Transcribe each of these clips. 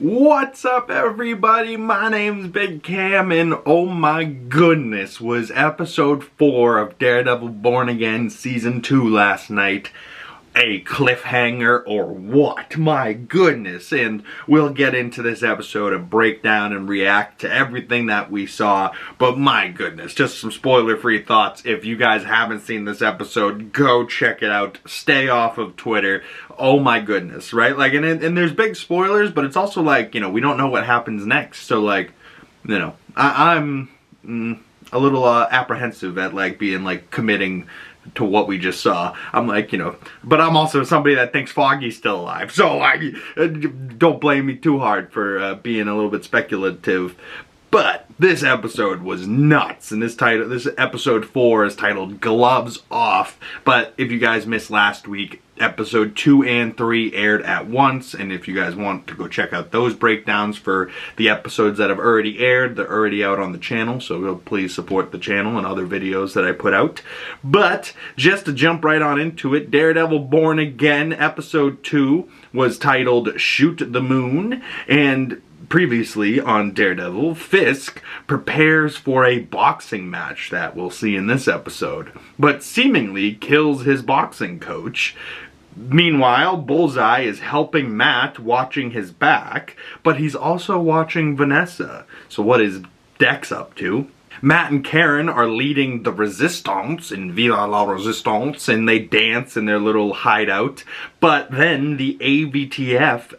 What's up, everybody? My name's Big Cam, and oh my goodness, was episode 4 of Daredevil Born Again Season 2 last night a cliffhanger or what? My goodness. And we'll get into this episode and break down and react to everything that we saw. But my goodness, just some spoiler-free thoughts. If you guys haven't seen this episode, go check it out. Stay off of Twitter. Oh my goodness, right? Like, and there's big spoilers, but it's also like, you know, we don't know what happens next. So like, you know, I'm a little apprehensive at like being like committing to what we just saw. I'm like, you know, but I'm also somebody that thinks Foggy's still alive, so I don't blame me too hard for being a little bit speculative. But this episode was nuts, and this episode 4 is titled Gloves Off. But if you guys missed last week, episode 2 and 3 aired at once, and if you guys want to go check out those breakdowns for the episodes that have already aired, they're already out on the channel, so go please support the channel and other videos that I put out. But just to jump right on into it, Daredevil Born Again episode 2 was titled Shoot the Moon, and previously on Daredevil, Fisk prepares for a boxing match that we'll see in this episode, but seemingly kills his boxing coach. Meanwhile, Bullseye is helping Matt, watching his back, but he's also watching Vanessa. So what is Dex up to? Matt and Karen are leading the Resistance in Viva la Resistance, and they dance in their little hideout, but then the AVTF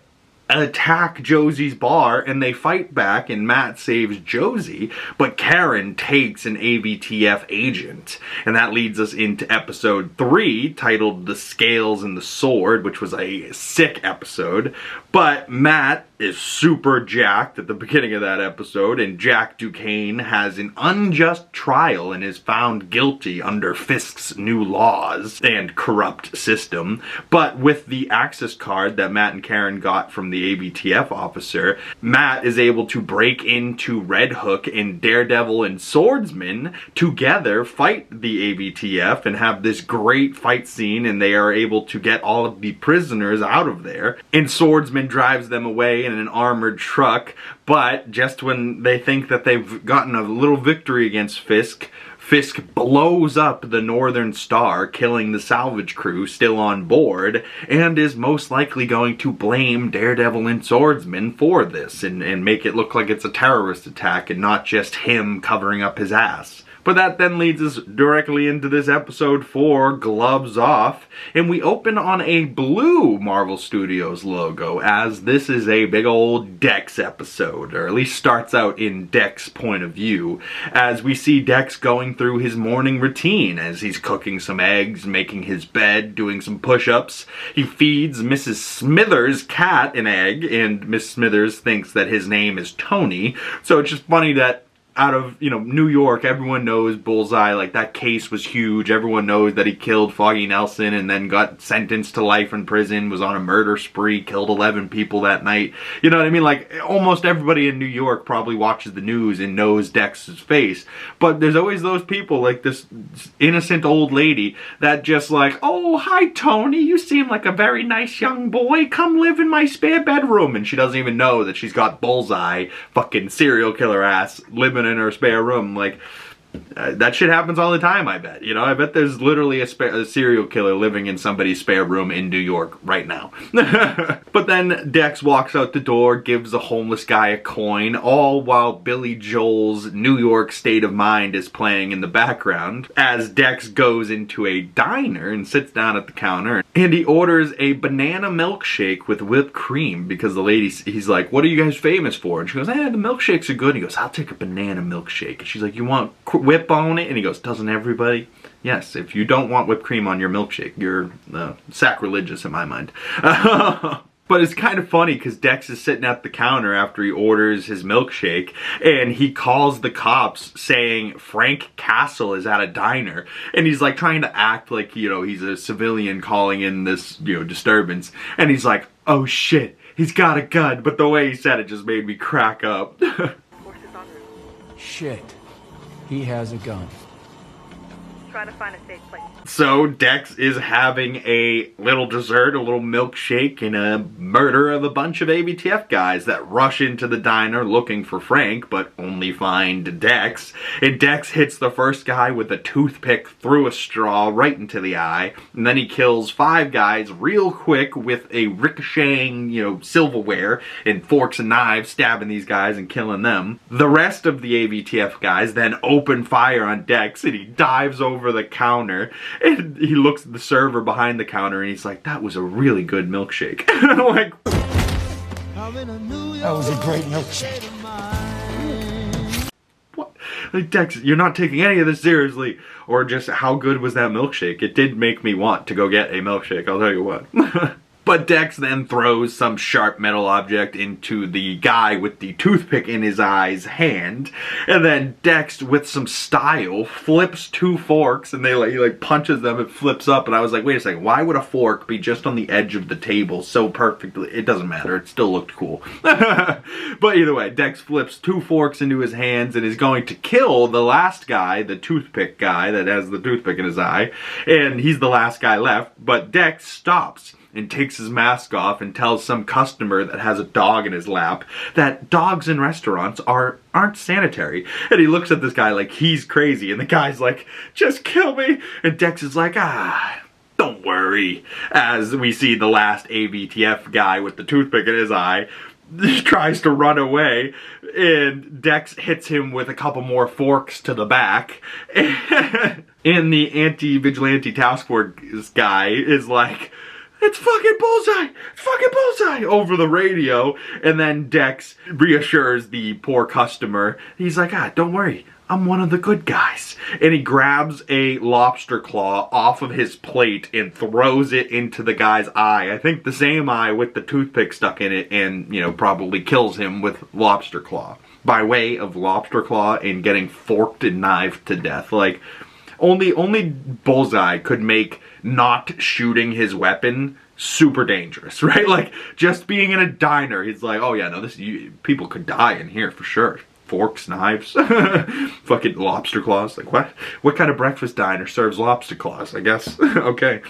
attack Josie's bar and they fight back and Matt saves Josie, but Karen takes an AVTF agent. And that leads us into episode 3 titled The Scales and the Sword, which was a sick episode. But Matt is super jacked at the beginning of that episode, and Jack Duquesne has an unjust trial and is found guilty under Fisk's new laws and corrupt system. But with the access card that Matt and Karen got from the ABTF officer, Matt is able to break into Red Hook, and Daredevil and Swordsman together fight the ABTF and have this great fight scene, and they are able to get all of the prisoners out of there. And Swordsman drives them away in an armored truck, but just when they think that they've gotten a little victory against Fisk, Fisk blows up the Northern Star, killing the salvage crew still on board, and is most likely going to blame Daredevil and Swordsman for this and make it look like it's a terrorist attack and not just him covering up his ass. But that then leads us directly into this episode 4, Gloves Off, and we open on a blue Marvel Studios logo, as this is a big old Dex episode, or at least starts out in Dex' point of view, as we see Dex going through his morning routine, as he's cooking some eggs, making his bed, doing some push-ups. He feeds Mrs. Smithers' cat an egg, and Miss Smithers thinks that his name is Tony, so it's just funny that out of, you know, New York, everyone knows Bullseye, like that case was huge. Everyone knows that he killed Foggy Nelson and then got sentenced to life in prison, was on a murder spree, killed 11 people that night. You know what I mean? Like, almost everybody in New York probably watches the news and knows Dex's face. But there's always those people, like this innocent old lady, that just like, oh, hi Tony, you seem like a very nice young boy. Come live in my spare bedroom. And she doesn't even know that she's got Bullseye, fucking serial killer ass, living in her spare room. Like, that shit happens all the time, I bet. You know, I bet there's literally a serial killer living in somebody's spare room in New York right now. But then Dex walks out the door, gives a homeless guy a coin, all while Billy Joel's New York State of Mind is playing in the background, as Dex goes into a diner and sits down at the counter, and he orders a banana milkshake with whipped cream, because the lady, he's like, what are you guys famous for? And she goes, the milkshakes are good. And he goes, I'll take a banana milkshake. And she's like, you want whip on it? And he goes, doesn't everybody? Yes, if you don't want whipped cream on your milkshake, you're sacrilegious in my mind. But it's kind of funny because Dex is sitting at the counter after he orders his milkshake, and he calls the cops saying Frank Castle is at a diner, and he's like trying to act like, you know, he's a civilian calling in this, you know, disturbance, and he's like, oh shit, he's got a gun. But the way he said it just made me crack up. Shit. He has a gun. Try to find a safe place. So Dex is having a little dessert, a little milkshake, and a murder of a bunch of ABTF guys that rush into the diner looking for Frank, but only find Dex. And Dex hits the first guy with a toothpick through a straw right into the eye, and then he kills 5 guys real quick with a ricocheting, silverware and forks and knives, stabbing these guys and killing them. The rest of the ABTF guys then open fire on Dex, and he dives over the counter, and he looks at the server behind the counter, and he's like, that was a really good milkshake. Like, that was a great milkshake. what? Like, Dex, you're not taking any of this seriously. Or just, how good was that milkshake? It did make me want to go get a milkshake, I'll tell you what. But Dex then throws some sharp metal object into the guy with the toothpick in his eye's hand. And then Dex, with some style, flips 2 forks, and he like punches them, it flips up. And I was like, wait a second, why would a fork be just on the edge of the table so perfectly? It doesn't matter, it still looked cool. But either way, Dex flips 2 forks into his hands and is going to kill the last guy, the toothpick guy that has the toothpick in his eye. And he's the last guy left, but Dex stops and takes his mask off and tells some customer that has a dog in his lap that dogs in restaurants aren't sanitary. And he looks at this guy like he's crazy, and the guy's like, just kill me. And Dex is like, don't worry. As we see the last ABTF guy with the toothpick in his eye tries to run away, and Dex hits him with a couple more forks to the back. And the anti-vigilante task force guy is like, it's fucking Bullseye! It's fucking Bullseye! Over the radio. And then Dex reassures the poor customer. He's like, don't worry. I'm one of the good guys. And he grabs a lobster claw off of his plate and throws it into the guy's eye. I think the same eye with the toothpick stuck in it, and, probably kills him with lobster claw. By way of lobster claw and getting forked and knifed to death. Like, only Bullseye could make not shooting his weapon super dangerous, right? Like, just being in a diner, he's like, oh yeah, no, people could die in here for sure. Forks, knives, fucking lobster claws. Like, what kind of breakfast diner serves lobster claws? I guess. Okay.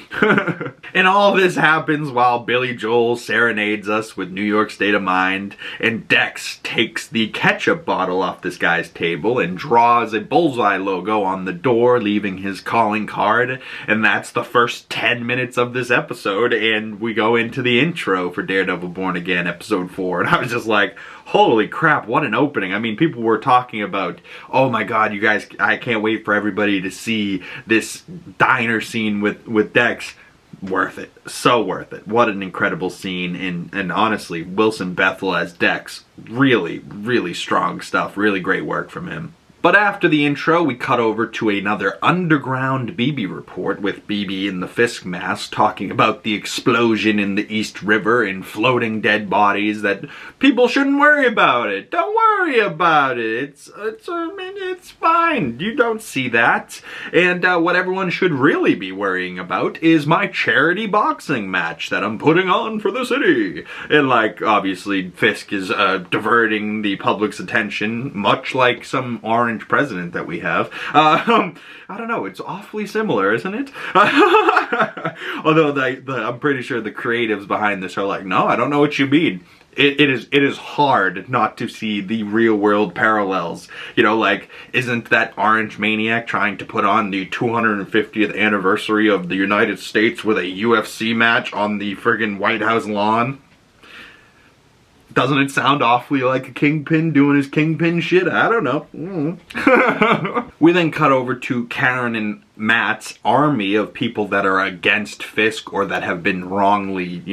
And all this happens while Billy Joel serenades us with New York State of Mind, and Dex takes the ketchup bottle off this guy's table and draws a Bullseye logo on the door, leaving his calling card. And that's the first 10 minutes of this episode, and we go into the intro for Daredevil Born Again, episode 4. And I was just like, holy crap, what an opening. I mean, people were talking about, oh my god, you guys, I can't wait for everybody to see this diner scene with Dex. Worth it. So worth it. What an incredible scene. And honestly, Wilson Bethel as Dex, really, really strong stuff. Really great work from him. But after the intro, we cut over to another underground BB report with BB in the Fisk mask talking about the explosion in the East River and floating dead bodies, that people shouldn't worry about it. Don't worry about it. It's fine. You don't see that. And what everyone should really be worrying about is my charity boxing match that I'm putting on for the city. And like, obviously, Fisk is diverting the public's attention, much like some orange president that we have. I don't know, it's awfully similar, isn't it? Although I'm pretty sure the creatives behind this are like, no, I don't know what you mean. It is hard not to see the real world parallels. Like, isn't that orange maniac trying to put on the 250th anniversary of the United States with a UFC match on the friggin' White House lawn? Doesn't it sound awfully like a Kingpin doing his Kingpin shit? I don't know. We then cut over to Karen and Matt's army of people that are against Fisk or that have been wrongly,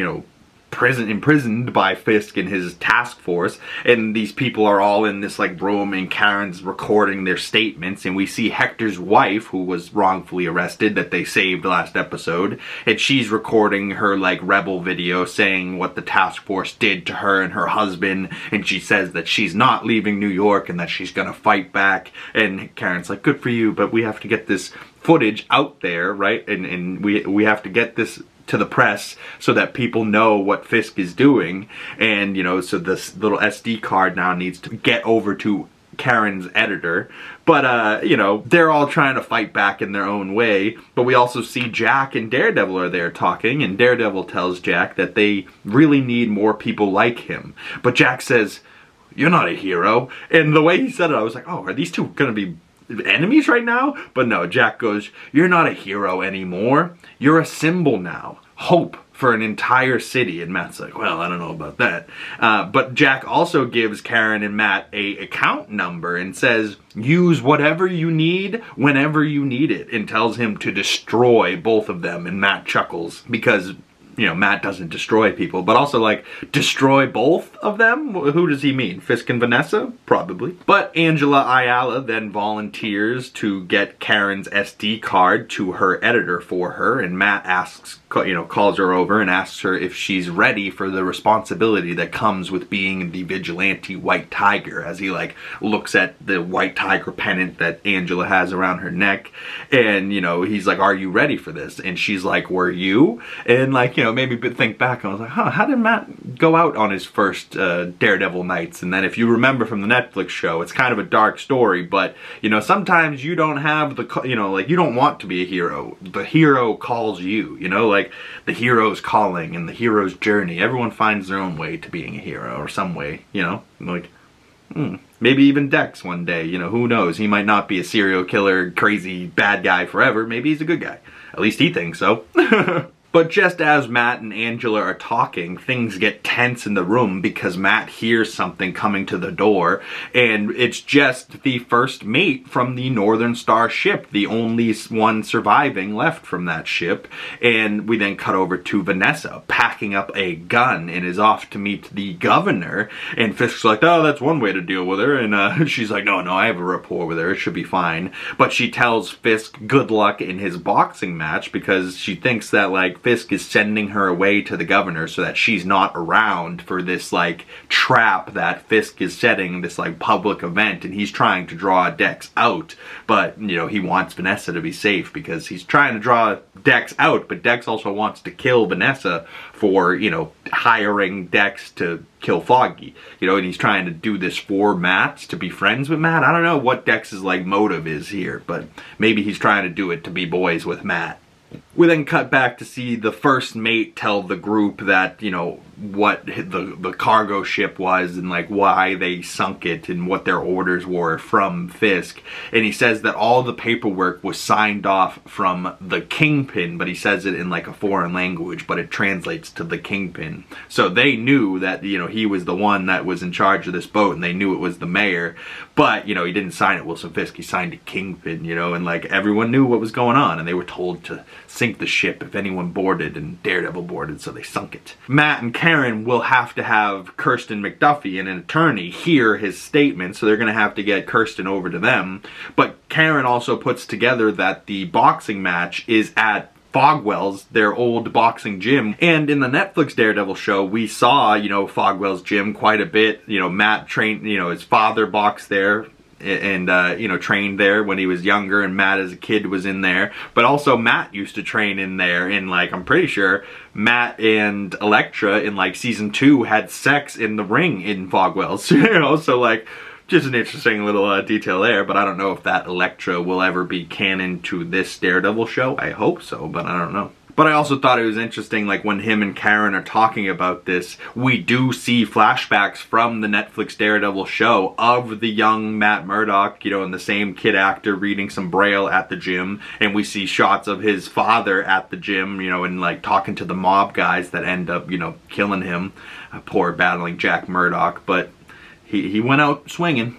imprisoned by Fisk and his task force, and these people are all in this like room, and Karen's recording their statements, and we see Hector's wife, who was wrongfully arrested that they saved last episode, and she's recording her like rebel video saying what the task force did to her and her husband, and she says that she's not leaving New York and that she's gonna fight back. And Karen's like, good for you, but we have to get this footage out there, right? And we have to get this to the press so that people know what Fisk is doing. And so this little SD card now needs to get over to Karen's editor. But, you know, they're all trying to fight back in their own way. But we also see Jack and Daredevil are there talking, and Daredevil tells Jack that they really need more people like him. But Jack says, "You're not a hero." And the way he said it, I was like, oh, are these two gonna be enemies right now? But no, Jack goes, "You're not a hero anymore. You're a symbol now. Hope for an entire city." And Matt's like, well, I don't know about that. But Jack also gives Karen and Matt a account number and says, use whatever you need whenever you need it, and tells him to destroy both of them. And Matt chuckles because, you know, Matt doesn't destroy people, but also, like, destroy both of them? Who does he mean? Fisk and Vanessa? Probably. But Angela Ayala then volunteers to get Karen's SD card to her editor for her, and Matt asks, you know, calls her over and asks her if she's ready for the responsibility that comes with being the vigilante White Tiger, as he, like, looks at the White Tiger pennant that Angela has around her neck, and, you know, he's like, are you ready for this? And she's like, were you? And, like, you know, made me think back, and I was like, huh, how did Matt go out on his first Daredevil nights? And then if you remember from the Netflix show, it's kind of a dark story, but, you know, sometimes you don't have the, you know, like, you don't want to be a hero. The hero calls you, you know, like, the hero's calling and the hero's journey. Everyone finds their own way to being a hero, or some way, you know, like, maybe even Dex one day, you know, who knows? He might not be a serial killer, crazy, bad guy forever. Maybe he's a good guy. At least he thinks so. But just as Matt and Angela are talking, things get tense in the room because Matt hears something coming to the door, and it's just the first mate from the Northern Star ship, the only one surviving left from that ship. And we then cut over to Vanessa packing up a gun and is off to meet the governor, and Fisk's like, oh, that's one way to deal with her, and she's like, no, I have a rapport with her, it should be fine. But she tells Fisk good luck in his boxing match because she thinks that, like, Fisk is sending her away to the governor so that she's not around for this, like, trap that Fisk is setting, this, like, public event, and he's trying to draw Dex out. But, you know, he wants Vanessa to be safe because he's trying to draw Dex out, but Dex also wants to kill Vanessa for, you know, hiring Dex to kill Foggy, you know, and he's trying to do this for Matt, to be friends with Matt. I don't know what Dex's, like, motive is here, but maybe he's trying to do it to be boys with Matt. We then cut back to see the first mate tell the group that, you know, what the cargo ship was and, like, why they sunk it and what their orders were from Fisk. And he says that all the paperwork was signed off from the Kingpin, but he says it in, like, a foreign language, but it translates to the Kingpin. So they knew that, you know, he was the one that was in charge of this boat, and they knew it was the mayor. But, you know, he didn't sign it Wilson Fisk, he signed it Kingpin, you know, and, like, everyone knew what was going on, and they were told to sink the ship if anyone boarded, and Daredevil boarded, so they sunk it. Matt and Karen will have to have Kirsten McDuffie, an attorney, hear his statement, so they're going to have to get Kirsten over to them. But Karen also puts together that the boxing match is at Fogwell's, their old boxing gym. And in the Netflix Daredevil show, we saw, you know, Fogwell's gym quite a bit. You know, Matt trained, you know, his father boxed there, and you know, trained there when he was younger, and Matt as a kid was in there. But also Matt used to train in there, and, like, I'm pretty sure Matt and Elektra in, like, season 2 had sex in the ring in Fogwell's, you know, so, like, just an interesting little detail there. But I don't know if that Elektra will ever be canon to this Daredevil show. I hope so, but I don't know. But I also thought it was interesting, like, when him and Karen are talking about this, we do see flashbacks from the Netflix Daredevil show of the young Matt Murdock, you know, and the same kid actor reading some Braille at the gym. And we see shots of his father at the gym, you know, and, like, talking to the mob guys that end up, you know, killing him. Poor battling Jack Murdock, but he went out swinging.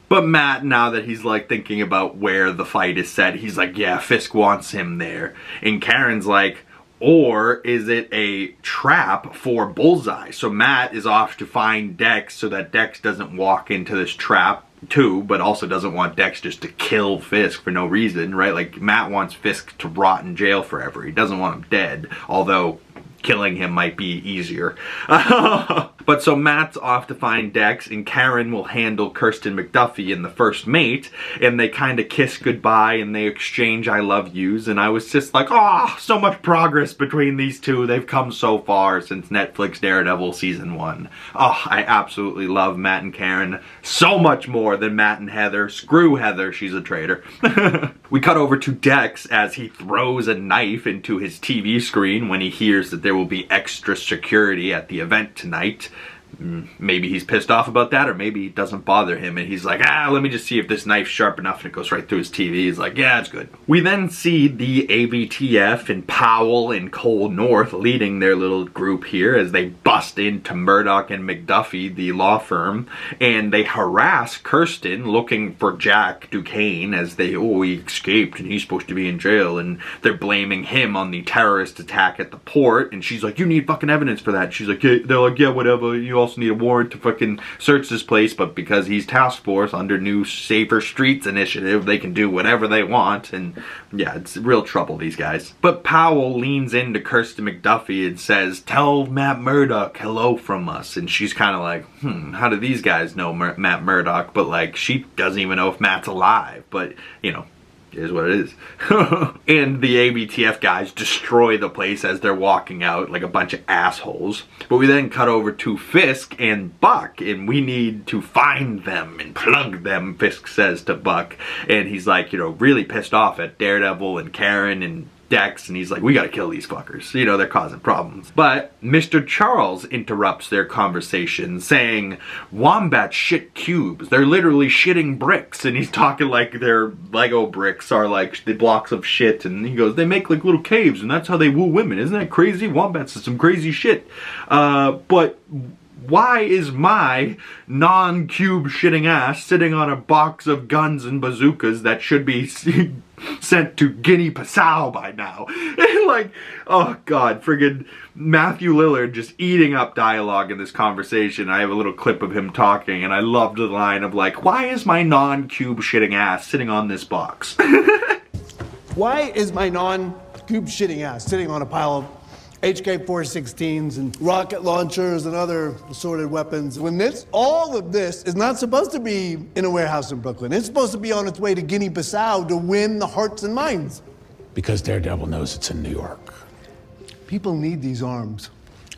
But Matt, now that he's, like, thinking about where the fight is set, he's like, yeah, Fisk wants him there. And Karen's like, or is it a trap for Bullseye? So Matt is off to find Dex so that Dex doesn't walk into this trap too, but also doesn't want Dex just to kill Fisk for no reason, right? Like, Matt wants Fisk to rot in jail forever. He doesn't want him dead, although killing him might be easier. But But so Matt's off to find Dex, and Karen will handle Kirsten McDuffie in the first mate, and they kind of kiss goodbye and they exchange I love yous, and I was just like, oh, so much progress between these two. They've come so far since Netflix Daredevil season 1. Oh, I absolutely love Matt and Karen so much more than Matt and Heather. Screw Heather, she's a traitor. We cut over to Dex as he throws a knife into his TV screen when he hears that there will be extra security at the event tonight. Maybe he's pissed off about that, or maybe it doesn't bother him, and he's like, let me just see if this knife's sharp enough, and it goes right through his TV. He's like, yeah, it's good. We then see the AVTF and Powell and Cole North leading their little group here as they bust into Murdock and McDuffie, the law firm, and they harass Kirsten looking for Jack Duquesne as they, he escaped and he's supposed to be in jail, and they're blaming him on the terrorist attack at the port, and she's like, you need fucking evidence for that. She's like, they're like, yeah, whatever, you also need a warrant to fucking search this place, but because he's task force under new Safer Streets initiative, they can do whatever they want, and yeah, it's real trouble, these guys. But Powell leans into Kirsten McDuffie and says, tell Matt Murdock hello from us, and she's kind of like, how do these guys know Matt Murdock? But like, she doesn't even know if Matt's alive, but you know, it is what it is. And the ABTF guys destroy the place as they're walking out like a bunch of assholes. But we then cut over to Fisk and Buck, and we need to find them and plug them, Fisk says to Buck. And he's like, you know, really pissed off at Daredevil and Karen and Dex, and he's like, we gotta kill these fuckers. You know, they're causing problems. But Mr. Charles interrupts their conversation, saying, Wombat shit cubes. They're literally shitting bricks. And he's talking like their Lego bricks are like the blocks of shit. And he goes, they make like little caves, and that's how they woo women. Isn't that crazy? Wombats is some crazy shit. But why is my non-cube shitting ass sitting on a box of guns and bazookas that should be sent to Guinea-Bissau by now? And like, oh god, friggin' Matthew Lillard just eating up dialogue in this conversation. I have a little clip of him talking, and I loved the line of like, why is my non-cube shitting ass sitting on this box? Why is my non-cube shitting ass sitting on a pile of HK-416s and rocket launchers and other assorted weapons when all of this is not supposed to be in a warehouse in Brooklyn? It's supposed to be on its way to Guinea-Bissau to win the hearts and minds. Because Daredevil knows it's in New York. People need these arms.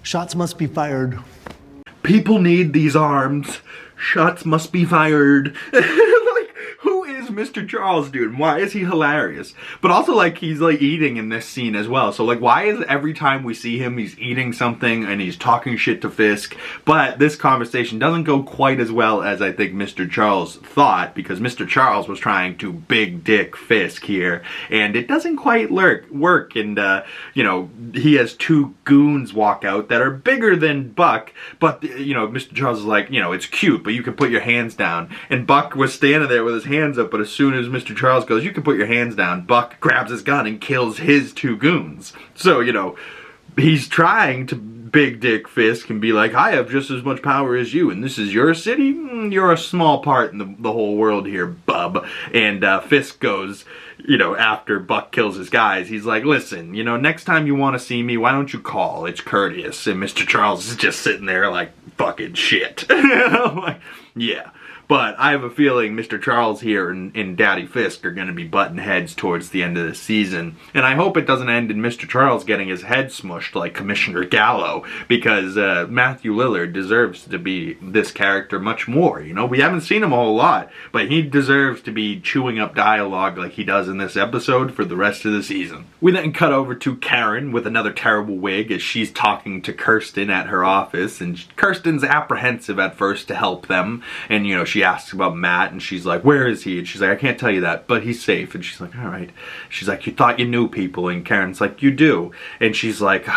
Shots must be fired. People need these arms. Shots must be fired. Mr. Charles, dude, why is he hilarious? But also, like, he's like eating in this scene as well. So like, why is every time we see him he's eating something and he's talking shit to Fisk? But this conversation doesn't go quite as well as I think Mr. Charles thought, because Mr. Charles was trying to big dick Fisk here, and it doesn't quite work. And you know, he has two goons walk out that are bigger than Buck, but you know, Mr. Charles is like, you know, it's cute, but you can put your hands down. And Buck was standing there with his hands up, but as soon as Mr. Charles goes, you can put your hands down, Buck grabs his gun and kills his two goons. So, you know, he's trying to big dick Fisk and be like, I have just as much power as you, and this is your city? You're a small part in the whole world here, bub. And Fisk goes, you know, after Buck kills his guys, he's like, listen, you know, next time you want to see me, why don't you call? It's courteous. And Mr. Charles is just sitting there like, fucking shit. Like, yeah. But I have a feeling Mr. Charles here and Daddy Fisk are going to be butting heads towards the end of the season. And I hope it doesn't end in Mr. Charles getting his head smushed like Commissioner Gallo, because Matthew Lillard deserves to be this character much more. You know, we haven't seen him a whole lot, but he deserves to be chewing up dialogue like he does in this episode for the rest of the season. We then cut over to Karen with another terrible wig as she's talking to Kirsten at her office, and Kirsten's apprehensive at first to help them, and you know, she asks about Matt, and she's like, where is he? And she's like, I can't tell you that, but he's safe. And she's like, all right. She's like, you thought you knew people. And Karen's like, you do. And she's like,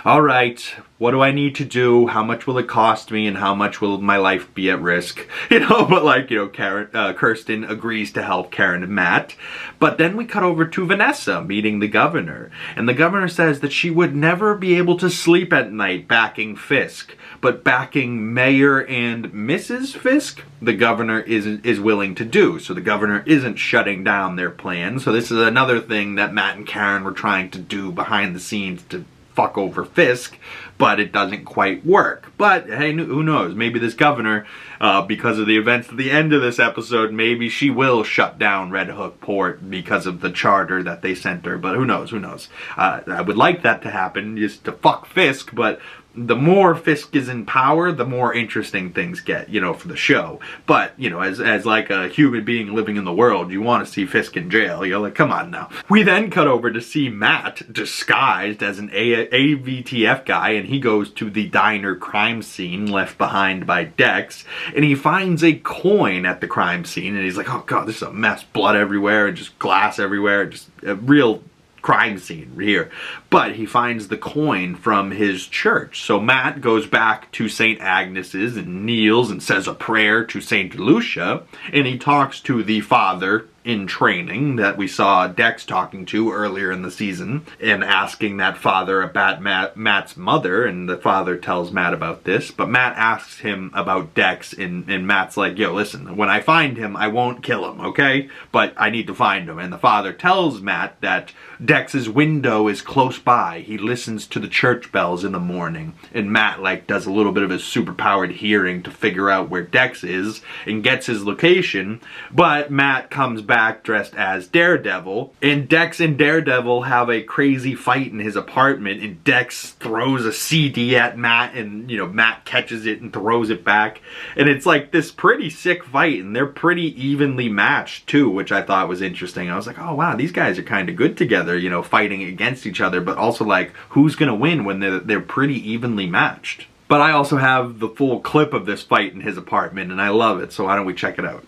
all right, what do I need to do? How much will it cost me? And how much will my life be at risk? You know, but like, you know, Kirsten agrees to help Karen and Matt. But then we cut over to Vanessa meeting the governor. And the governor says that she would never be able to sleep at night backing Fisk. But backing Mayor and Mrs. Fisk, the governor is willing to do. So the governor isn't shutting down their plan. So this is another thing that Matt and Karen were trying to do behind the scenes to fuck over Fisk, but it doesn't quite work. But hey, who knows? Maybe this governor, because of the events at the end of this episode, maybe she will shut down Red Hook Port because of the charter that they sent her. But who knows? Who knows? I would like that to happen, just to fuck Fisk, but the more Fisk is in power, the more interesting things get, you know, for the show. But, you know, as like a human being living in the world, you want to see Fisk in jail. You're like, come on now. We then cut over to see Matt disguised as an AVTF guy, and he goes to the diner crime scene left behind by Dex, and he finds a coin at the crime scene, and he's like, oh god, this is a mess. Blood everywhere, and just glass everywhere, just a real crime scene here. But he finds the coin from his church. So Matt goes back to St. Agnes's and kneels and says a prayer to St. Lucia, and he talks to the father in training that we saw Dex talking to earlier in the season, and asking that father about Matt's mother, and the father tells Matt about this, but Matt asks him about Dex, and Matt's like, yo, listen, when I find him, I won't kill him, okay? But I need to find him. And the father tells Matt that Dex's window is close by. He listens to the church bells in the morning, and Matt like does a little bit of his superpowered hearing to figure out where Dex is and gets his location. But Matt comes back dressed as Daredevil, and Dex and Daredevil have a crazy fight in his apartment, and Dex throws a CD at Matt, and you know, Matt catches it and throws it back, and it's like this pretty sick fight, and they're pretty evenly matched too, which I thought was interesting. I was like, oh wow, these guys are kind of good together, you know, fighting against each other, but also like, who's gonna win when they're pretty evenly matched? But I also have the full clip of this fight in his apartment, and I love it, so why don't we check it out?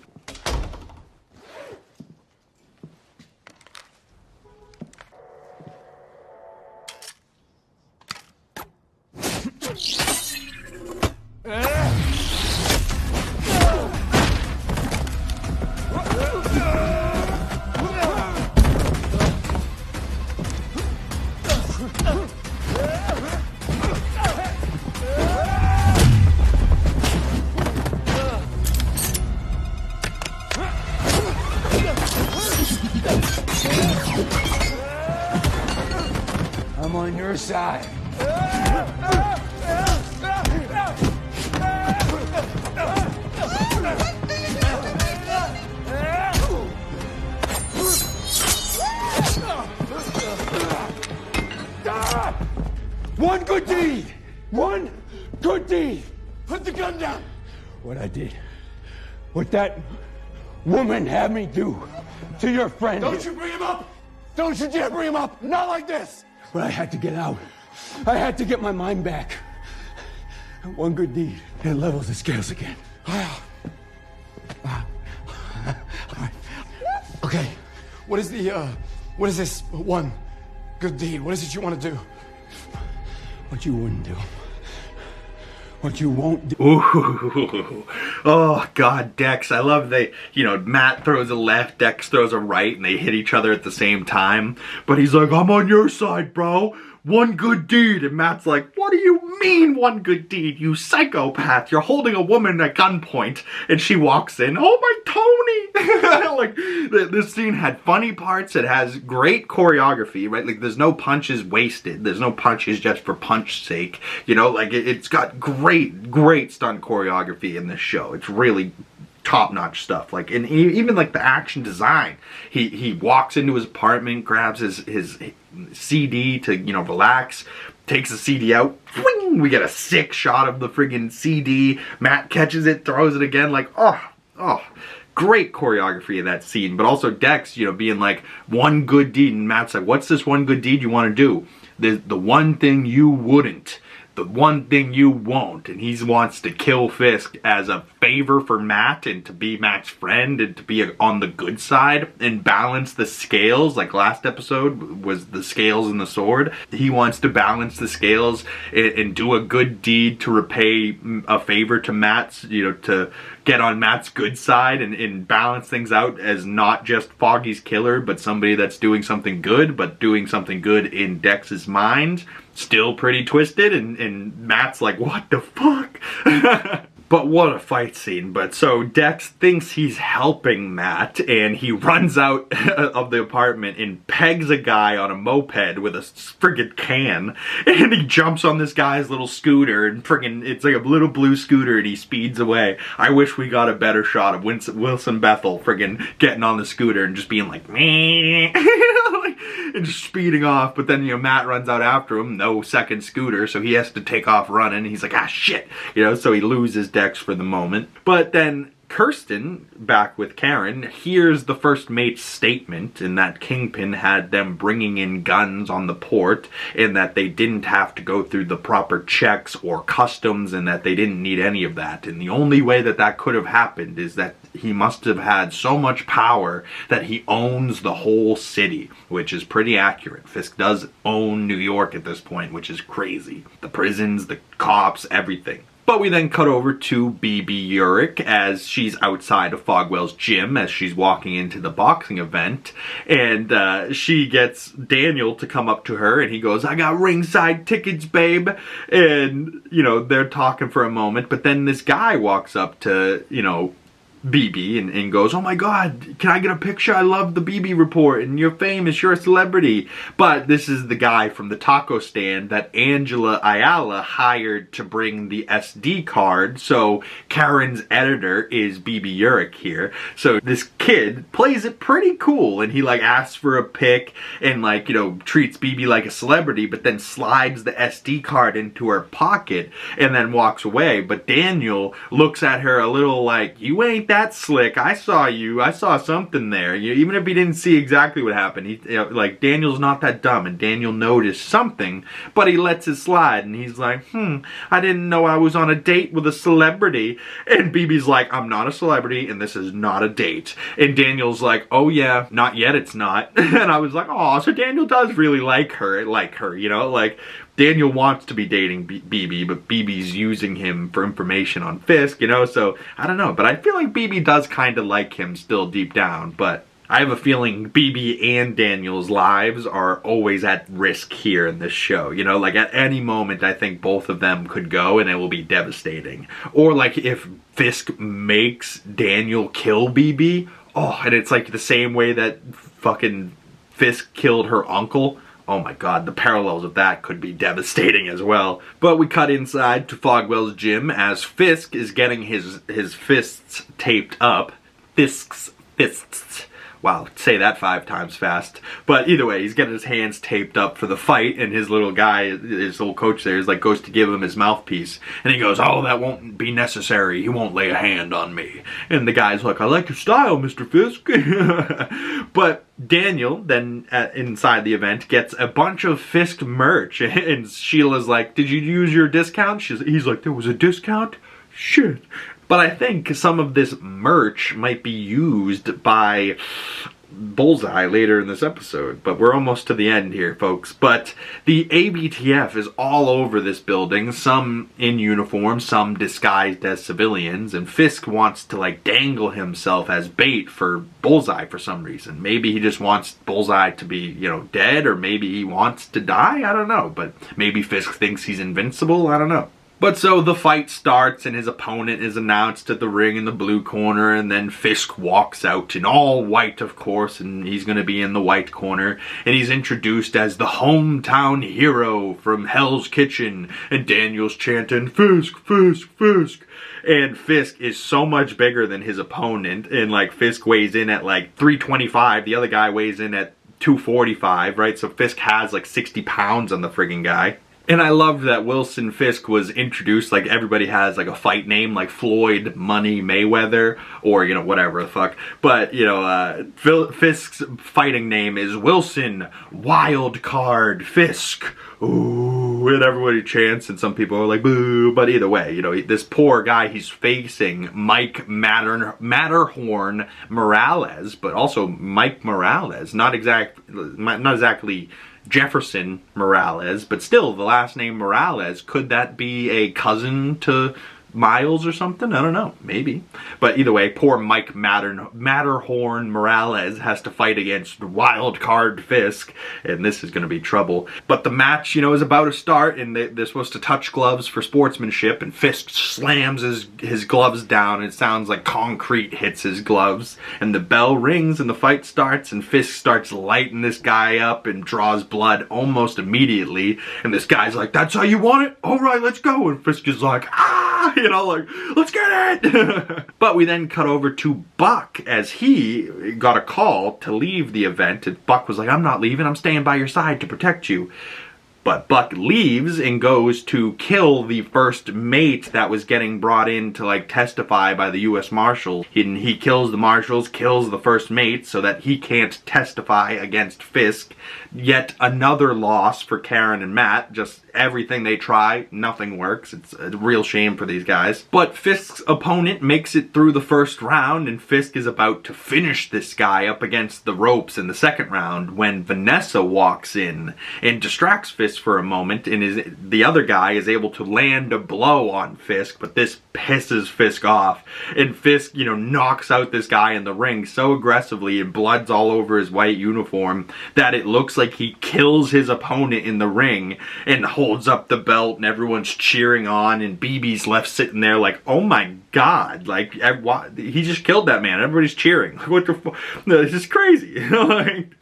I'm on your side. One good deed! One good deed! Put the gun down! What I did, what that woman had me do to your friend. Don't you bring him up! Don't you dare bring him up! Not like this! But I had to get out. I had to get my mind back. One good deed, it levels the scales again. All right. Okay, what is this one good deed? What is it you want to do? What you wouldn't do. What you won't do. Ooh. Oh, God, Dex. I love they, you know, Matt throws a left, Dex throws a right, and they hit each other at the same time. But he's like, I'm on your side, bro. One good deed. And Matt's like, what do you mean one good deed, you psychopath? You're holding a woman at gunpoint. And she walks in. Oh, my Tony. Like, this scene had funny parts. It has great choreography, right? Like, there's no punches wasted. There's no punches just for punch's sake. You know, like, it's got great stunt choreography in this show. It's really top-notch stuff. Like, and even like the action design. He walks into his apartment, grabs his CD to, you know, relax, takes the CD out, wing, we get a sick shot of the friggin' CD. Matt catches it, throws it again, like, oh, great choreography of that scene. But also Dex, you know, being like, one good deed, and Matt's like, what's this one good deed you want to do? The one thing you wouldn't. The one thing you won't. And he wants to kill Fisk as a favor for Matt, and to be Matt's friend, and to be on the good side and balance the scales. Like last episode was the scales and the sword. He wants to balance the scales and do a good deed to repay a favor to Matt's, you know, to get on Matt's good side and balance things out as not just Foggy's killer, but somebody that's doing something good, but doing something good in Dex's mind. Still pretty twisted, and Matt's like, what the fuck? But what a fight scene. But so Dex thinks he's helping Matt, and he runs out of the apartment and pegs a guy on a moped with a friggin' can, and he jumps on this guy's little scooter, and friggin' it's like a little blue scooter, and he speeds away. I wish we got a better shot of Wilson Bethel friggin' getting on the scooter and just being like, meh, and just speeding off. But then, you know, Matt runs out after him, no second scooter, so he has to take off running. He's like, ah, shit, you know, so he loses Dex for the moment. But then Kirsten, back with Karen, hears the first mate's statement in that Kingpin had them bringing in guns on the port, and that they didn't have to go through the proper checks or customs, and that they didn't need any of that. And the only way that that could have happened is that he must have had so much power that he owns the whole city, which is pretty accurate. Fisk does own New York at this point, which is crazy. The prisons, the cops, everything. But we then cut over to BB Urich as she's outside of Fogwell's gym as she's walking into the boxing event. And she gets Daniel to come up to her, and he goes, I got ringside tickets, babe. And, you know, they're talking for a moment. But then this guy walks up to, you know, BB and goes, oh my god, can I get a picture? I love the BB report and you're famous, you're a celebrity. But this is the guy from the taco stand that Angela Ayala hired to bring the SD card. So Karen's editor is BB Urich here. So this kid plays it pretty cool, and he like asks for a pic and like, you know, treats BB like a celebrity, but then slides the SD card into her pocket and then walks away. But Daniel looks at her a little like, you ain't that slick. I saw you. I saw something there. Even if he didn't see exactly what happened, he, you know, like, Daniel's not that dumb, and Daniel noticed something, but he lets it slide, and he's like, I didn't know I was on a date with a celebrity. And BB's like, I'm not a celebrity, and this is not a date. And Daniel's like, oh yeah, not yet, it's not. And I was like, oh, so Daniel does really like her, you know, like, Daniel wants to be dating BB, but BB's using him for information on Fisk, you know, so I don't know. But I feel like BB does kind of like him still deep down, but I have a feeling BB and Daniel's lives are always at risk here in this show. You know, like at any moment, I think both of them could go and it will be devastating. Or like if Fisk makes Daniel kill BB, oh, and it's like the same way that fucking Fisk killed her uncle. Oh my god, the parallels of that could be devastating as well. But we cut inside to Fogwell's gym as Fisk is getting his fists taped up. Fisk's fists. Wow, say that 5 times fast. But either way, he's getting his hands taped up for the fight, and his little guy, his little coach there, is like, goes to give him his mouthpiece. And he goes, oh, that won't be necessary. He won't lay a hand on me. And the guy's like, I like your style, Mr. Fisk. But Daniel, then inside the event, gets a bunch of Fisk merch. And Sheila's like, did you use your discount? He's like, there was a discount? Shit. But I think some of this merch might be used by Bullseye later in this episode. But we're almost to the end here, folks. But the ABTF is all over this building. Some in uniform, some disguised as civilians. And Fisk wants to, like, dangle himself as bait for Bullseye for some reason. Maybe he just wants Bullseye to be, you know, dead. Or maybe he wants to die. I don't know. But maybe Fisk thinks he's invincible. I don't know. But so the fight starts, and his opponent is announced at the ring in the blue corner, and then Fisk walks out in all white, of course, and he's going to be in the white corner, and he's introduced as the hometown hero from Hell's Kitchen, and Daniel's chanting, Fisk, Fisk, Fisk. And Fisk is so much bigger than his opponent, and like Fisk weighs in at like 325, the other guy weighs in at 245, right? So Fisk has like 60 pounds on the friggin' guy. And I loved that Wilson Fisk was introduced, like everybody has like a fight name, like Floyd Money Mayweather, or, you know, whatever the fuck. But, you know, Fisk's fighting name is Wilson Wildcard Fisk. Ooh, and everybody chants, and some people are like, boo. But either way, you know, this poor guy, he's facing Mike Matterhorn Morales, but also Mike Morales, not exactly Jefferson Morales, but still the last name Morales. Could that be a cousin to miles or something. I don't know, maybe. But either way, poor Mike Matterhorn Morales has to fight against wild card Fisk, and this is going to be trouble. But the match, is about to start, and they're supposed to touch gloves for sportsmanship, and Fisk slams his gloves down, and it sounds like concrete hits his gloves, and the bell rings, and the fight starts, and Fisk starts lighting this guy up and draws blood almost immediately, and this guy's like, "That's how you want it? All right, let's go." And Fisk is like, "Ah!" Like, "Let's get it!" But we then cut over to Buck as he got a call to leave the event, and Buck was like, "I'm not leaving, I'm staying by your side to protect you." But Buck leaves and goes to kill the first mate that was getting brought in to testify by the U.S. Marshal. He kills the marshals, kills the first mate so that he can't testify against Fisk. Yet another loss for Karen and Matt. Just everything they try, nothing works. It's a real shame for these guys. But Fisk's opponent makes it through the first round, and Fisk is about to finish this guy up against the ropes in the second round when Vanessa walks in and distracts Fisk for a moment, and the other guy is able to land a blow on Fisk, but this pisses Fisk off, and Fisk, knocks out this guy in the ring so aggressively, and blood's all over his white uniform, that it looks like he kills his opponent in the ring, and holds up the belt, and everyone's cheering on, and BB's left sitting there like, "Oh my god, he just killed that man, everybody's cheering, what the fuck, this is crazy."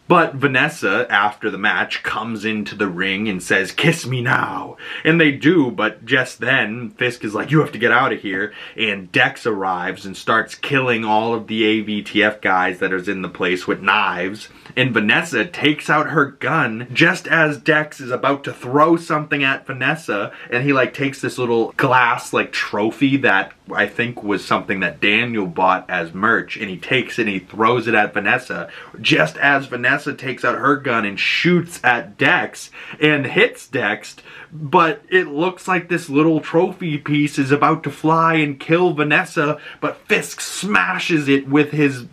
But Vanessa, after the match, comes into the ring and says, "Kiss me now." And they do, but just then, Fisk is like, "You have to get out of here." And Dex arrives and starts killing all of the AVTF guys that is in the place with knives. And Vanessa takes out her gun just as Dex is about to throw something at Vanessa. And he takes this little glass trophy that I think was something that Daniel bought as merch. And he takes it and he throws it at Vanessa. Just as Vanessa takes out her gun and shoots at Dex and hits Dex, but it looks like this little trophy piece is about to fly and kill Vanessa, but Fisk smashes it with his,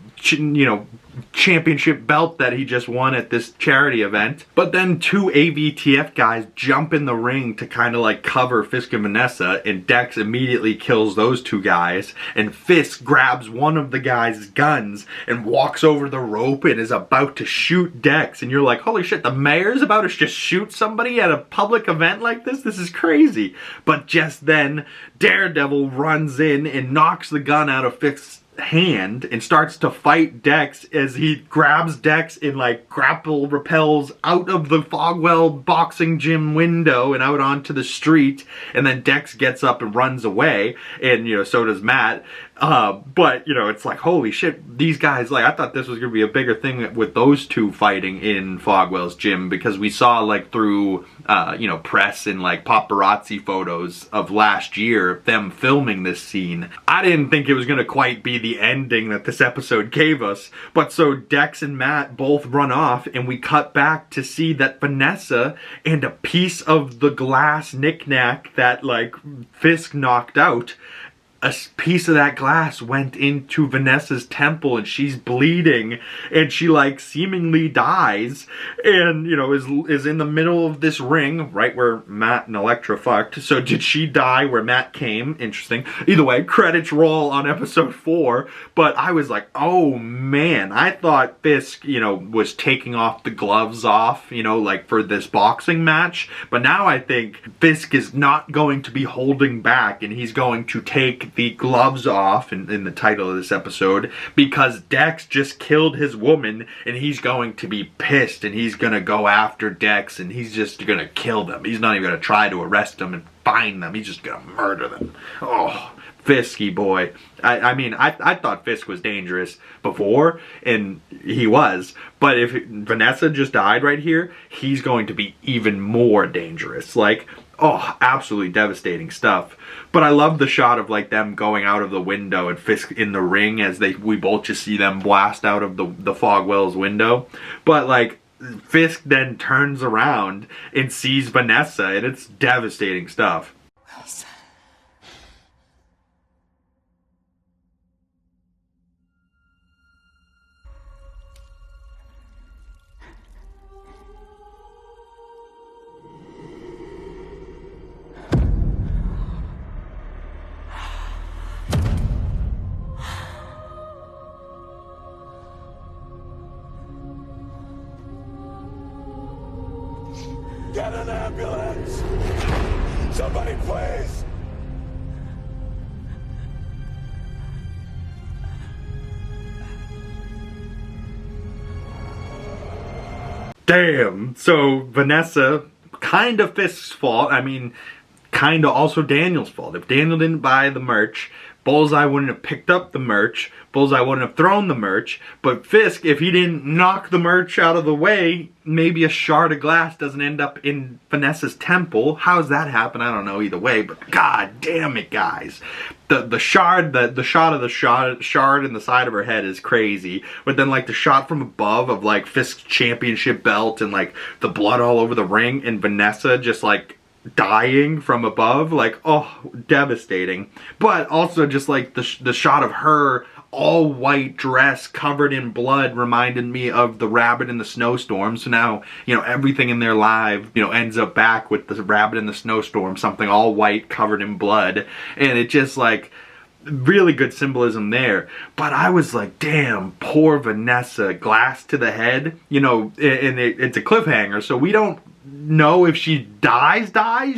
championship belt that he just won at this charity event. But then two AVTF guys jump in the ring to kind of cover Fisk and Vanessa, and Dex immediately kills those two guys, and Fisk grabs one of the guys' guns and walks over the rope and is about to shoot Dex, and you're like, holy shit, the mayor's about to just shoot somebody at a public event like this? This is crazy. But just then, Daredevil runs in and knocks the gun out of Fisk's hand and starts to fight Dex as he grabs Dex and grapple repels out of the Fogwell boxing gym window and out onto the street, and then Dex gets up and runs away, and so does Matt. But it's like, holy shit, these guys, I thought this was gonna be a bigger thing with those two fighting in Fogwell's gym, because we saw through press and paparazzi photos of last year them filming this scene. I didn't think it was gonna quite be the ending that this episode gave us, but so Dex and Matt both run off, and we cut back to see that Vanessa and a piece of the glass knickknack that Fisk knocked out, a piece of that glass went into Vanessa's temple, and she's bleeding, and she seemingly dies, and is in the middle of this ring right where Matt and Elektra fucked. So did she die where Matt came? Interesting. Either way, credits roll on episode 4, but I was like, oh man, I thought Fisk was taking off the gloves off for this boxing match, but now I think Fisk is not going to be holding back, and he's going to take the gloves off in the title of this episode, because Dex just killed his woman, and he's going to be pissed, and he's gonna go after Dex, and he's just gonna kill them. He's not even gonna try to arrest them and find them. He's just gonna murder them. Oh, Fisky boy. I thought Fisk was dangerous before, and he was, but if Vanessa just died right here, he's going to be even more dangerous. Oh, absolutely devastating stuff. But I love the shot of them going out of the window and Fisk in the ring as we both just see them blast out of the Fogwell's window. But Fisk then turns around and sees Vanessa, and it's devastating stuff. Wilson. Get an ambulance! Somebody, please! Damn. So Vanessa, kind of Fisk's fault. I mean, kind of also Daniel's fault. If Daniel didn't buy the merch, Bullseye wouldn't have picked up the merch. Bullseye wouldn't have thrown the merch. But Fisk, if he didn't knock the merch out of the way, maybe a shard of glass doesn't end up in Vanessa's temple. How does that happen? I don't know either way. But god damn it, guys. The shard, the shot of the shard in the side of her head is crazy. But then like the shot from above of like Fisk's championship belt and like the blood all over the ring and Vanessa just like dying from above, like, oh, devastating. But also just like the shot of her all white dress covered in blood reminded me of the rabbit in the snowstorm. So now, you know, everything in their life, you know, ends up back with the rabbit in the snowstorm, something all white covered in blood. And it just like really good symbolism there. But I was like, damn, poor Vanessa, glass to the head, you know. And it's a cliffhanger, so we don't know if she dies,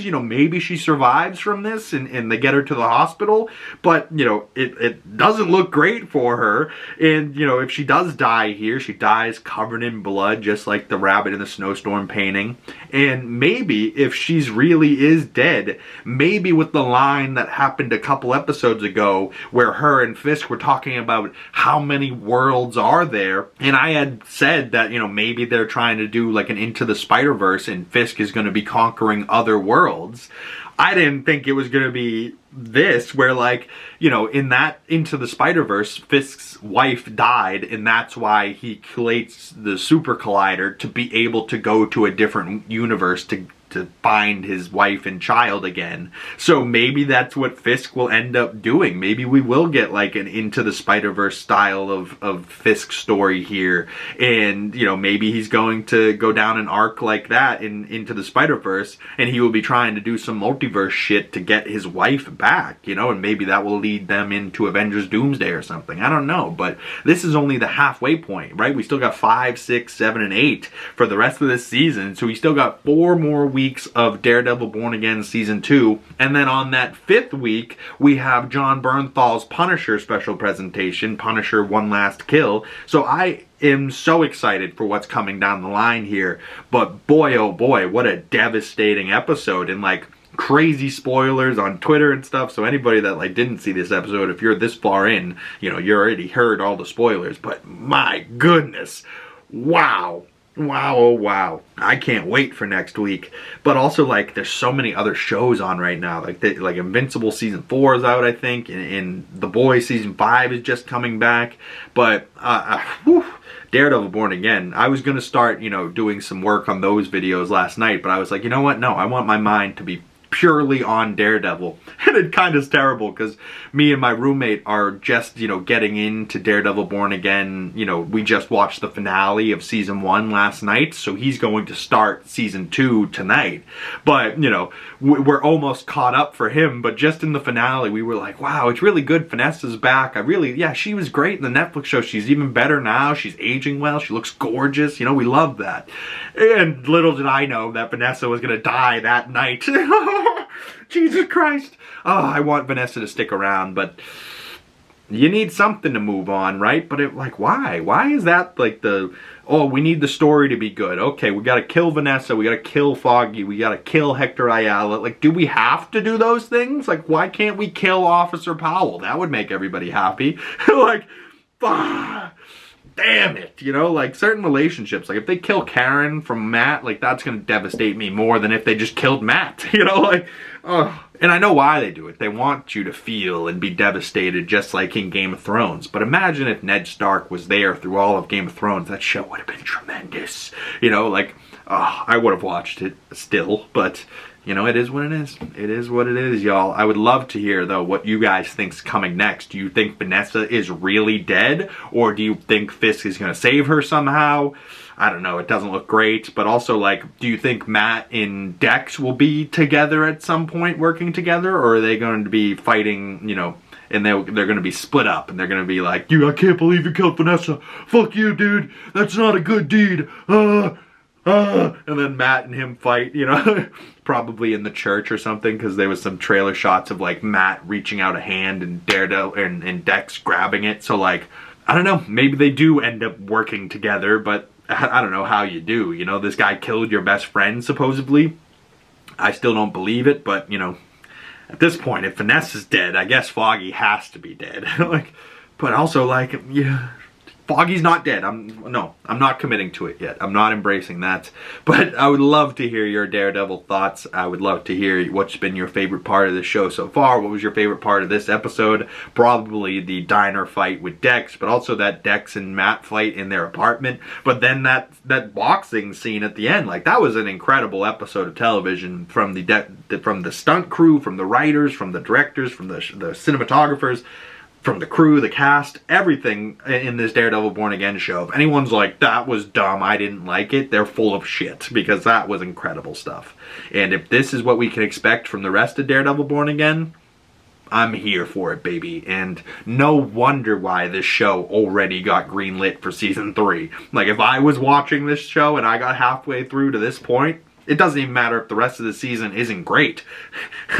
you know, maybe she survives from this and they get her to the hospital, but, you know, it doesn't look great for her. And, you know, if she does die here, she dies covered in blood, just like the rabbit in the snowstorm painting. And maybe if she's really is dead, maybe with the line that happened a couple episodes ago where her and Fisk were talking about how many worlds are there, and I had said that, you know, maybe they're trying to do like an Into the Spider-Verse and Fisk is going to be conquering other worlds. I didn't think it was going to be this, where like, you know, in that Into the Spider-Verse, Fisk's wife died, and that's why he creates the Super Collider to be able to go to a different universe to find his wife and child again. So maybe that's what Fisk will end up doing. Maybe we will get like an Into the Spider-Verse style of Fisk story here. And, you know, maybe he's going to go down an arc like that Into the Spider-Verse, and he will be trying to do some multiverse shit to get his wife back, you know, and maybe that will lead them into Avengers Doomsday or something. I don't know, but this is only the halfway point, right? We still got 5, 6, 7, and 8 for the rest of this season, so we still got 4 more weeks of Daredevil Born Again Season 2, and then on that 5th week, we have John Bernthal's Punisher special presentation, Punisher One Last Kill. So I am so excited for what's coming down the line here, but boy oh boy, what a devastating episode, and like crazy spoilers on Twitter and stuff, so anybody that like didn't see this episode, if you're this far in, you know, you already heard all the spoilers, but my goodness, wow. Wow, oh wow. I can't wait for next week. But also, like, there's so many other shows on right now. Like Invincible Season 4 is out, I think. And The Boys Season 5 is just coming back. But, Daredevil Born Again. I was going to start, you know, doing some work on those videos last night. But I was like, you know what? No, I want my mind to be purely on Daredevil. And it kind of is terrible because me and my roommate are just, you know, getting into Daredevil Born Again. You know, we just watched the finale of Season 1 last night, so he's going to start Season 2 tonight. But, you know, we're almost caught up for him, but just in the finale, we were like, wow, it's really good. Vanessa's back. Yeah, she was great in the Netflix show. She's even better now. She's aging well. She looks gorgeous. You know, we love that. And little did I know that Vanessa was going to die that night. Jesus Christ. Oh, I want Vanessa to stick around, but you need something to move on, right? But it, like, why? Why is that like oh, we need the story to be good. Okay, we gotta kill Vanessa, we gotta kill Foggy, we gotta kill Hector Ayala. Like, do we have to do those things? Like, why can't we kill Officer Powell? That would make everybody happy. Like, damn it, you know, like certain relationships, like if they kill Karen from Matt, like that's gonna devastate me more than if they just killed Matt, you know, like, oh. And I know why they do it. They want you to feel and be devastated, just like in Game of Thrones. But imagine if Ned Stark was there through all of Game of Thrones. That show would have been tremendous. You know, like, oh, I would have watched it still, but you know, it is what it is. It is what it is, y'all. I would love to hear, though, what you guys think's coming next. Do you think Vanessa is really dead? Or do you think Fisk is going to save her somehow? I don't know. It doesn't look great. But also, like, do you think Matt and Dex will be together at some point, working together? Or are they going to be fighting, you know, and they're going to be split up, and they're going to be like, dude, I can't believe you killed Vanessa. Fuck you, dude. That's not a good deed. and then Matt and him fight, you know, probably in the church or something, because there was some trailer shots of like Matt reaching out a hand and Daredevil and Dex grabbing it. So like, I don't know, maybe they do end up working together, but I don't know how you do. You know, this guy killed your best friend supposedly. I still don't believe it, but you know, at this point, if Vanessa's dead, I guess Foggy has to be dead. Like, but also like, yeah, Foggy's not dead. I'm not committing to it yet. I'm not embracing that. But I would love to hear your Daredevil thoughts. I would love to hear what's been your favorite part of the show so far. What was your favorite part of this episode? Probably the diner fight with Dex, but also that Dex and Matt fight in their apartment. But then that boxing scene at the end, like that was an incredible episode of television from the stunt crew, from the writers, from the directors, from the cinematographers, from the crew, the cast, everything in this Daredevil Born Again show. If anyone's like, that was dumb, I didn't like it, they're full of shit, because that was incredible stuff. And if this is what we can expect from the rest of Daredevil Born Again, I'm here for it, baby. And no wonder why this show already got greenlit for season 3. Like, if I was watching this show and I got halfway through to this point, it doesn't even matter if the rest of the season isn't great.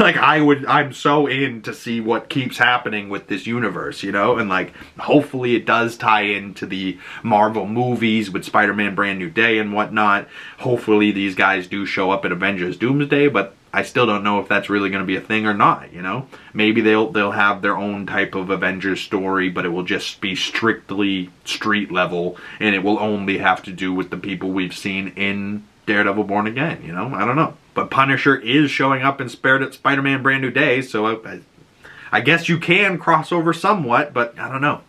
Like, I'm so in to see what keeps happening with this universe, you know? And like, hopefully it does tie into the Marvel movies with Spider-Man Brand New Day and whatnot. Hopefully these guys do show up at Avengers Doomsday, but I still don't know if that's really going to be a thing or not, you know? Maybe they'll have their own type of Avengers story, but it will just be strictly street level, and it will only have to do with the people we've seen in Daredevil Born Again, you know? I don't know. But Punisher is showing up in Spider-Man Brand New Day, so I guess you can cross over somewhat, but I don't know.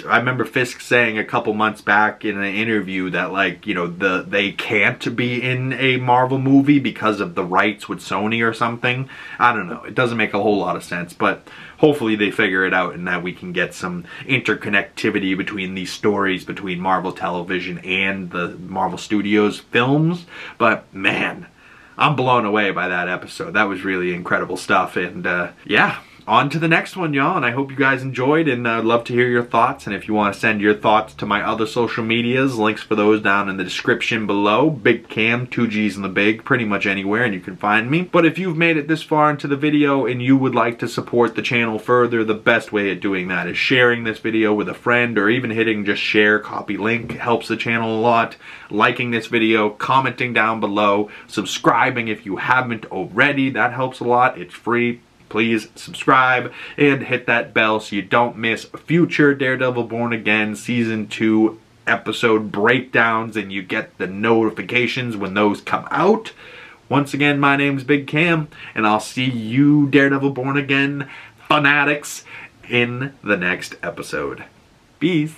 I remember Fisk saying a couple months back in an interview that, like, you know, they can't be in a Marvel movie because of the rights with Sony or something. I don't know. It doesn't make a whole lot of sense, but hopefully they figure it out and that we can get some interconnectivity between these stories, between Marvel Television and the Marvel Studios films. But, man, I'm blown away by that episode. That was really incredible stuff, and, yeah. On to the next one, y'all, and I hope you guys enjoyed, and I'd love to hear your thoughts. And if you want to send your thoughts to my other social medias, links for those down in the description below. Big Cam, 2 G's in the Big, pretty much anywhere, and you can find me. But if you've made it this far into the video and you would like to support the channel further, the best way of doing that is sharing this video with a friend, or even hitting just share, copy link. Helps the channel a lot. Liking this video, commenting down below, subscribing if you haven't already. That helps a lot. It's free. Please subscribe and hit that bell so you don't miss future Daredevil Born Again Season 2 episode breakdowns, and you get the notifications when those come out. Once again, my name's Big Cam, and I'll see you Daredevil Born Again fanatics in the next episode. Peace.